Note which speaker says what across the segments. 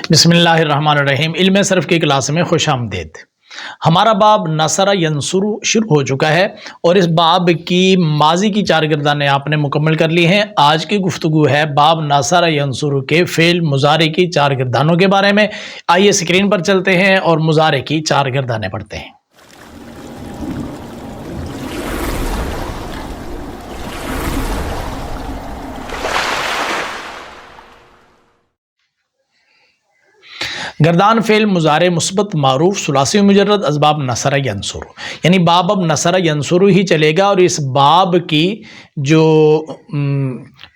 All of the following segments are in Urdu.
Speaker 1: بسم اللہ الرحمن الرحیم۔ علم صرف کی کلاس میں خوش آمدید۔ ہمارا باب نصر ینصر شروع ہو چکا ہے اور اس باب کی ماضی کی 4 گردانیں آپ نے مکمل کر لی ہیں۔ آج کی گفتگو ہے باب نصر ینصر کے فعل مضارع کی 4 گردانوں کے بارے میں۔ آئیے سکرین پر چلتے ہیں اور مضارع کی 4 گردانیں پڑھتے ہیں۔ گردان فعل مضارع مثبت معروف ثلاثی مجرد اسباب نصر ینصر، یعنی باب اب نصر ینصر ہی چلے گا، اور اس باب کی جو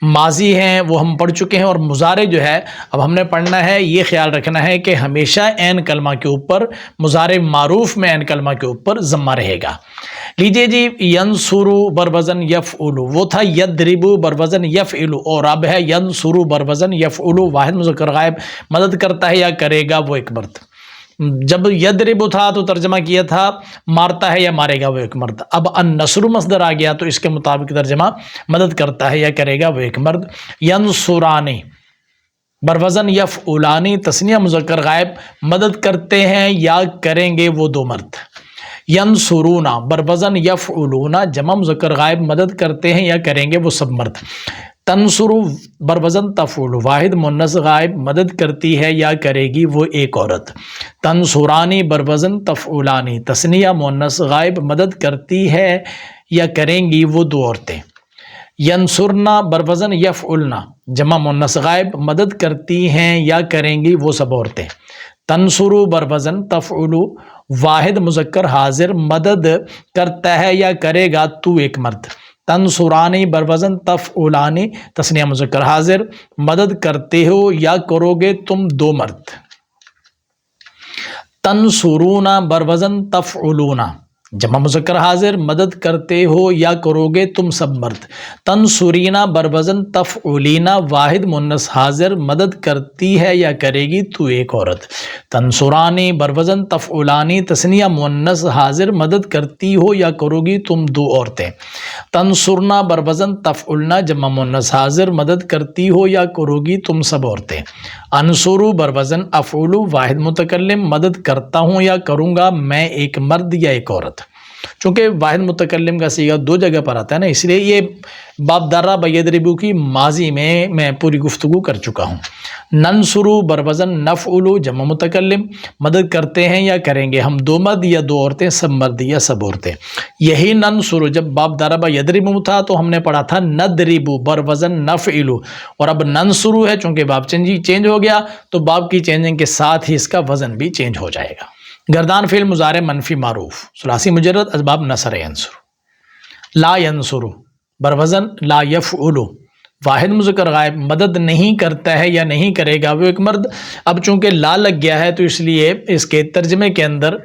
Speaker 1: ماضی ہیں وہ ہم پڑھ چکے ہیں، اور مضارع جو ہے اب ہم نے پڑھنا ہے۔ یہ خیال رکھنا ہے کہ ہمیشہ عین کلمہ کے اوپر، مضارع معروف میں عین کلمہ کے اوپر ضمہ رہے گا۔ لیجئے جی، ینصر بروزن یفعل، وہ تھا یضرب بروزن یفعل، اور اب ہے ینصر بروزن یفعل، واحد مذکر غائب، مدد کرتا ہے یا کرے گا وہ ایک مرد۔ جب یضرب تھا تو ترجمہ کیا تھا مارتا ہے یا مارے گا وہ ایک مرد۔ اب النصر مصدر آ گیا تو اس کے مطابق ترجمہ مدد کرتا ہے یا کرے گا وہ ایک مرد۔ ینصرانی بروزن یفعلانی تثنیہ مذکر غائب، مدد کرتے ہیں یا کریں گے وہ 2 مرد۔ ینصرون بروزن یفعلون جمع مذکر غائب، مدد کرتے ہیں یا کریں گے وہ سب مرد۔ تنصر بروزن تفعل واحد مؤنث غائب، مدد کرتی ہے یا کرے گی وہ ایک عورت۔ تنصرانی بروزن تفعلانی تثنیہ مؤنث غائب، مدد کرتی ہے یا کریں گی وہ 2 عورتیں۔ ینصرنا بروزن یفعلنا جمع مؤنث غائب، مدد کرتی ہیں یا کریں گی وہ سب عورتیں۔ تنصر بروزن تفعل واحد مذکر حاضر، مدد کرتا ہے یا کرے گا تو ایک مرد۔ تنصرانی بروزن تفعلانی تثنیہ مذکر حاضر، مدد کرتے ہو یا کرو گے تم 2 مرد۔ تنصرون بروزن تفعلون جمع مذکر حاضر، مدد کرتے ہو یا کرو گے تم سب مرد۔ تنصرین بروزن تفعلین واحد مؤنث حاضر، مدد کرتی ہے یا کرے گی تو ایک عورت۔ تنصرانی بروزن تفعلانی تثنیہ مؤنث حاضر، مدد کرتی ہو یا کرو گی تم 2 عورتیں۔ تنصرنا بروزن تفعلنا جمع مؤنث حاضر، مدد کرتی ہو یا کرو گی تم سب عورتیں۔ انصر بروزن افعل واحد متکلم، مدد کرتا ہوں یا کروں گا میں ایک مرد یا ایک عورت۔ چونکہ واحد متکلم کا صیغہ 2 جگہ پر آتا ہے نا، اس لیے یہ باب ضرب یضرب کی ماضی میں پوری گفتگو کر چکا ہوں۔ ننصر بروزن نفعل جمع متکلم، مدد کرتے ہیں یا کریں گے ہم 2 مرد یا 2 عورتیں، سب مرد یا سب عورتیں۔ یہی ننصر جب باب ضرب یضرب تھا تو ہم نے پڑھا تھا نضرب بروزن نفعل، اور اب ننصر ہے چونکہ باب چینج ہو گیا تو باب کی چینجنگ کے ساتھ ہی اس کا وزن بھی چینج ہو جائے گا۔ گردان فعل مضارع منفی معروف ثلاثی مجرد اسباب نصر ینصر۔ لا ینصر بروزن لا یفعل واحد مذکر غائب، مدد نہیں کرتا ہے یا نہیں کرے گا وہ ایک مرد۔ اب چونکہ لا لگ گیا ہے تو اس لیے اس کے ترجمے کے اندر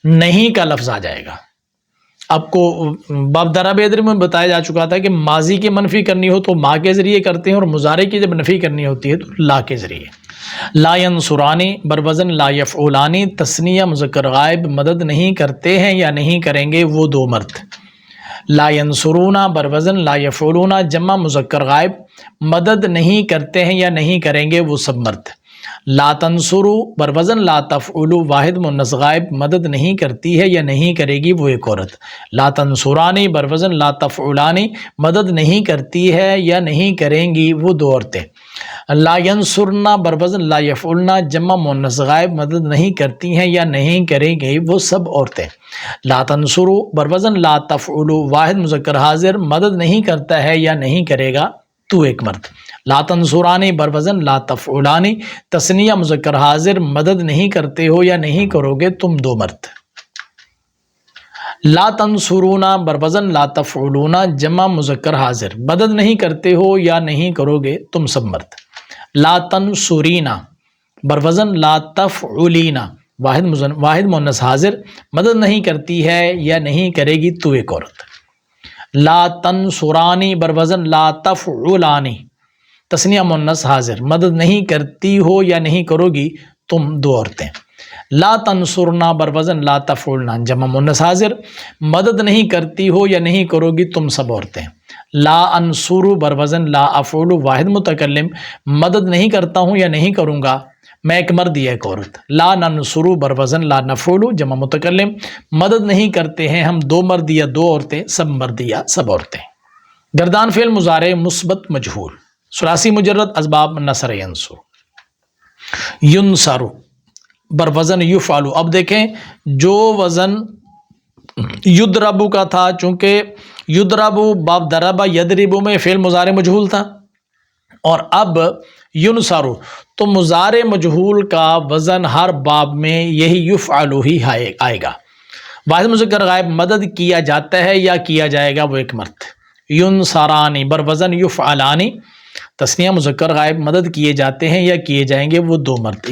Speaker 1: نہیں کا لفظ آ جائے گا۔ آپ کو باب ضرب یضرب میں بتایا جا چکا تھا کہ ماضی کی منفی کرنی ہو تو ما کے ذریعے کرتے ہیں، اور مضارع کی جب نفی کرنی ہوتی ہے تو لا کے ذریعے۔ لا ینصرانی بروزن لا یفعلانی تثنیہ مذکر غائب، مدد نہیں کرتے ہیں یا نہیں کریں گے وہ 2 مرد۔ لا ینصرون بروزن لا یفعلون جمع مذکر غائب، مدد نہیں کرتے ہیں یا نہیں کریں گے وہ سب مرد۔ لا تنصر بروزن لا تفعل واحد مؤنث غائب، مدد نہیں کرتی ہے یا نہیں کرے گی وہ ایک عورت۔ لا تنصرانی بروزن لا تفعلانی مدد نہیں کرتی ہے یا نہیں کریں گی وہ 2 عورتیں۔ لا ینصرنا بروزن لا یفعلنا جمع مؤنث غائب، مدد نہیں کرتی ہیں یا نہیں کریں گے وہ سب عورتیں۔ لا تنصر بروزن لا تفعل واحد مذکر حاضر، مدد نہیں کرتا ہے یا نہیں کرے گا تو ایک مرد۔ لا تنصرانی بروزن لا تفعلانی تثنیہ مذکر حاضر، مدد نہیں کرتے ہو یا نہیں کرو گے تم 2 مرد۔ لا تنصرون بروزن لا تفعلون جمع مذکر حاضر، مدد نہیں کرتے ہو یا نہیں کرو گے تم سب مرد۔ لا تنصرین بروزن لا تفعلین واحد مؤنث حاضر، مدد نہیں کرتی ہے یا نہیں کرے گی تو ایک عورت۔ لا تنصرانی بروزن لا تفعلانی تثنیہ مؤنث حاضر، مدد نہیں کرتی ہو یا نہیں کرو گی تم 2 عورتیں۔ لا تنصرنا بروزن لا تفعلنا جمع مؤنث حاضر، مدد نہیں کرتی ہو یا نہیں کرو گی تم سب عورتیں۔ لا انصر بروزن لا افعل واحد متکلم، مدد نہیں کرتا ہوں یا نہیں کروں گا میں ایک مرد یا ایک عورت. لا ننصرو بروزن لا نفعلو جمع متکلم، مدد نہیں کرتے ہیں ہم دو مرد یا دو عورتیں، سب مرد یا سب عورتیں. گردان فعل مضارع مثبت مجہول، ثلاثی مجرد اسباب نصر ینصر. ینصرو بروزن یفعلو، اب دیکھیں جو وزن یدربو کا تھا، چونکہ یدربو باب دربا یدربو میں فعل مضارع مجہول تھا، اور اب ینصرو تو مضارع مجہول کا وزن ہر باب میں یہی یفعلو ہی آئے گا. واحد مذکر غائب مدد کیا جاتا ہے یا کیا جائے گا وہ ایک مرد. ینصرانی بروزن یفعلانی، تثنیہ مذکر غائب مدد کیے جاتے ہیں یا کیے جائیں گے وہ دو مرد.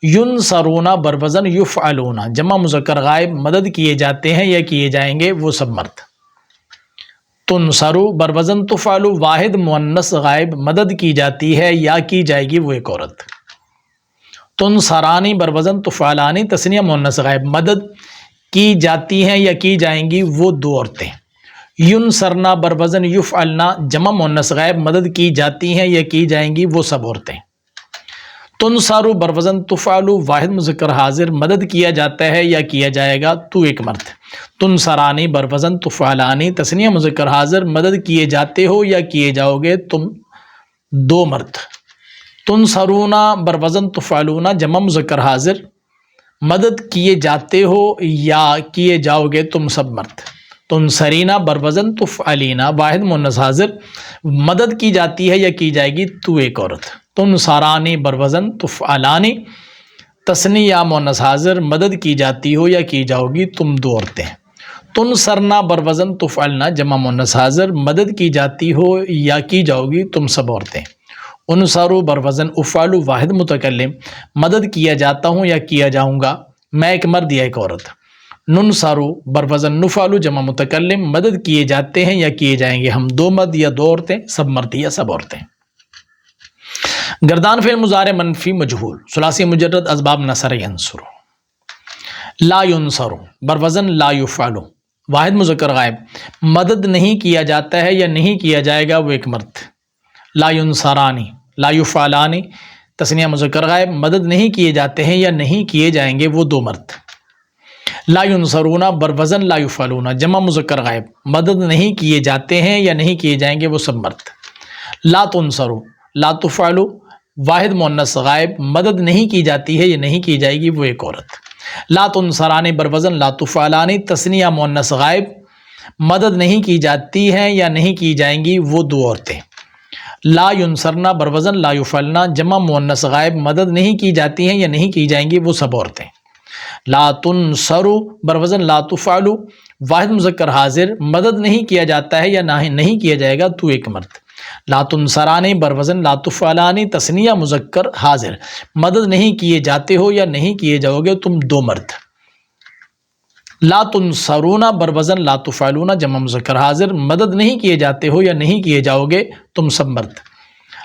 Speaker 1: ینصرون بروزن یفعلون جمع مذکر غائب مدد کیے جاتے ہیں یا کیے جائیں گے وہ سب مرد. تنصرو بروزن تفعلو واحد مؤنث غائب مدد کی جاتی ہے یا کی جائے گی وہ ایک عورت. تنصرانی بروزن تفعلانی تثنیہ مؤنث غائب مدد کی جاتی ہیں یا کی جائیں گی وہ دو عورتیں. ینصرنا بروزن یفعلنا جمع مؤنث غائب مدد کی جاتی ہیں یا کی جائیں گی وہ سب عورتیں. تنصرو بروزن تفعلو واحد مذکر حاضر مدد کیا جاتا ہے یا کیا جائے گا تو ایک مرد. تنصرانی بروزن تفعلانی تثنیہ مذکر حاضر مدد کیے جاتے ہو یا کیے جاؤ گے تم دو مرد. تنصرونا بروزن تفعلونا جمع مذکر حاضر مدد کیے جاتے ہو یا کیے جاؤ گے تم سب مرد. تنصرینا بروزن تفعلینا واحد مؤنث حاضر مدد کی جاتی ہے یا کی جائے گی تو ایک عورت. تنصرانی بروزن تفعلانی تثنیہ مؤنث حاضر مدد کی جاتی ہو یا کی جاؤ گی تم دو عورتیں. تنصرنا بروزن تفعلنا جمع مؤنث حاضر مدد کی جاتی ہو یا کی جاؤ گی تم سب عورتیں. انصرو بروزن افعلو واحد متکلم مدد کیا جاتا ہوں یا کیا جاؤں گا میں ایک مرد یا ایک عورت. ننصرو بروزن نفعلو جمع متکلم مدد کیے جاتے ہیں یا کیے جائیں گے ہم دو مرد یا دو عورتیں، سب مرد یا سب عورتیں. گردان فعل مضارع منفی مجہول، ثلاثی مجرد اسباب نصر ینصر. لا ینصرو بروزن لا یفعلو واحد مذکر غائب مدد نہیں کیا جاتا ہے یا نہیں کیا جائے گا وہ ایک مرد. لا ینصرانی لا یفعلانی تثنیہ مذکر غائب مدد نہیں کیے جاتے ہیں یا نہیں کیے جائیں گے وہ دو مرد. لا ینصرون بروزن لا یفعلون جمع مذکر غائب مدد نہیں کیے جاتے ہیں یا نہیں کیے جائیں گے وہ سب مرد. لا تنصرو لا تفعلو واحد مؤنث غائب مدد نہیں کی جاتی ہے یا نہیں کی جائے گی وہ ایک عورت. لا تنصرانی بروزن لا تفعلانی تثنیہ مؤنث غائب مدد نہیں کی جاتی ہیں یا نہیں کی جائیں گی وہ دو عورتیں. لا ینصرنا بروزن لا یفعلنا جمع مؤنث غائب مدد نہیں کی جاتی ہیں یا نہیں کی جائیں گی وہ سب عورتیں. لا تنصرو بروزن لا تفعلو واحد مذکر حاضر مدد نہیں کیا جاتا ہے یا نہیں کیا جائے گا تو ایک مرد. لا تنصرانی بروزن لا تفعلانی تثنیہ مذکر حاضر مدد نہیں کیے جاتے ہو یا نہیں کیے جاؤ گے تم دو مرد. لا تنصرون بروزن لا تفعلون جمع مذکر حاضر مدد نہیں کیے جاتے ہو یا نہیں کیے جاؤ گے تم سب مرد.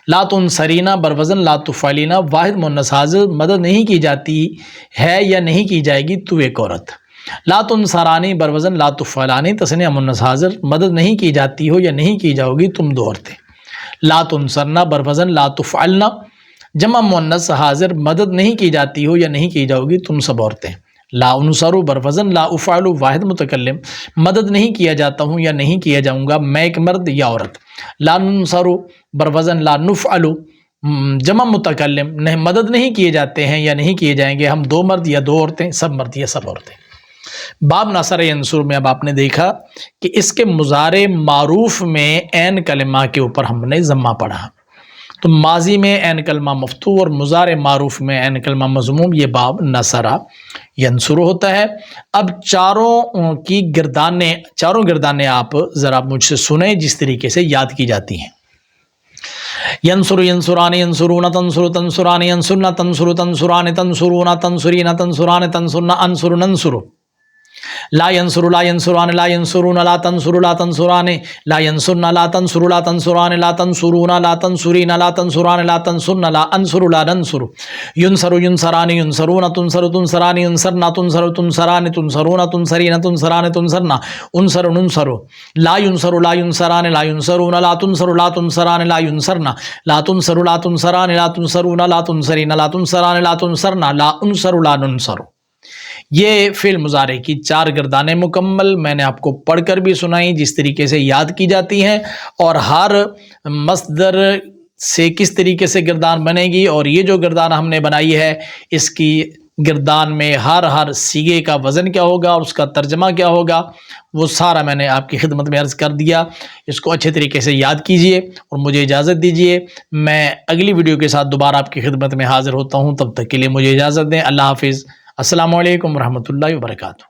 Speaker 1: لا تنصرینا بروزن لا تفعلینا واحد مؤنث حاضر مدد نہیں کی جاتی ہے یا نہیں کی جائے گی تو ایک عورت. لا تنصرانی بروزن لا تفعلانی تثنیہ مؤنث حاضر مدد نہیں کی جاتی ہو یا نہیں کی جاؤ گی تم دو عورتیں. لا تنصرنا بروزن لا تفعلنا جمع مؤنث حاضر مدد نہیں کی جاتی ہو یا نہیں کی جاؤ گی تم سب عورتیں. لا انصرو بروزن لا افعلو واحد متکلم مدد نہیں کیا جاتا ہوں یا نہیں کیا جاؤں گا میں ایک مرد یا عورت. لا ننصرو بروزن لا نفعلو جمع متکلم مدد نہیں کیے جاتے ہیں یا نہیں کیے جائیں گے ہم دو مرد یا دو عورتیں، سب مرد یا سب عورتیں. باب نصر ینصر میں اب آپ نے دیکھا کہ اس کے مضارع معروف میں عین کلمہ کے اوپر ہم نے ضمہ پڑھا، تو ماضی میں عین کلمہ مفتوح اور مضارع معروف میں عین کلمہ مضموم، یہ باب نصر ینصر ہوتا ہے. اب چاروں گردانیں آپ ذرا مجھ سے سنیں جس طریقے سے یاد کی جاتی ہیں. ینصر ینصران ینصرون تنصر تنصران ینصرن تنصر تنصران تنصرون تنصرین تنصران تنصرن انصر ننصر. لا ینصر لا ینصران لا ینصرون لا تنصر لا تنصران لا ینصرن لا تنصر لا تنصران لا تنصرون لا تنصرین لا تنصران لا تنصرن لا انصر لا ننصر ینصر ینصران ینصرون تنصر تنصران ینصرن تنصر تنصران تنصرون تنصرین تنصران تنصرن انصر ننصر لا ینصر لا ینصران لا ینصرون لا تنصر لا تنصران لا ینصرن لا تنصر لا تنصران لا تنصرون لا تنصرین لا تنصران لا تنصرن لا انصر لا ننصر۔ یہ فعل مضارع کی 4 گردانیں مکمل میں نے آپ کو پڑھ کر بھی سنائی، جس طریقے سے یاد کی جاتی ہیں اور ہر مصدر سے کس طریقے سے گردان بنے گی، اور یہ جو گردان ہم نے بنائی ہے اس کی گردان میں ہر سیغے کا وزن کیا ہوگا اور اس کا ترجمہ کیا ہوگا، وہ سارا میں نے آپ کی خدمت میں عرض کر دیا۔ اس کو اچھے طریقے سے یاد کیجئے اور مجھے اجازت دیجئے، میں اگلی ویڈیو کے ساتھ دوبارہ آپ کی خدمت میں حاضر ہوتا ہوں، تب تک کے لیے مجھے اجازت دیں۔ اللہ حافظ، السلام علیکم ورحمۃ اللہ وبرکاتہ۔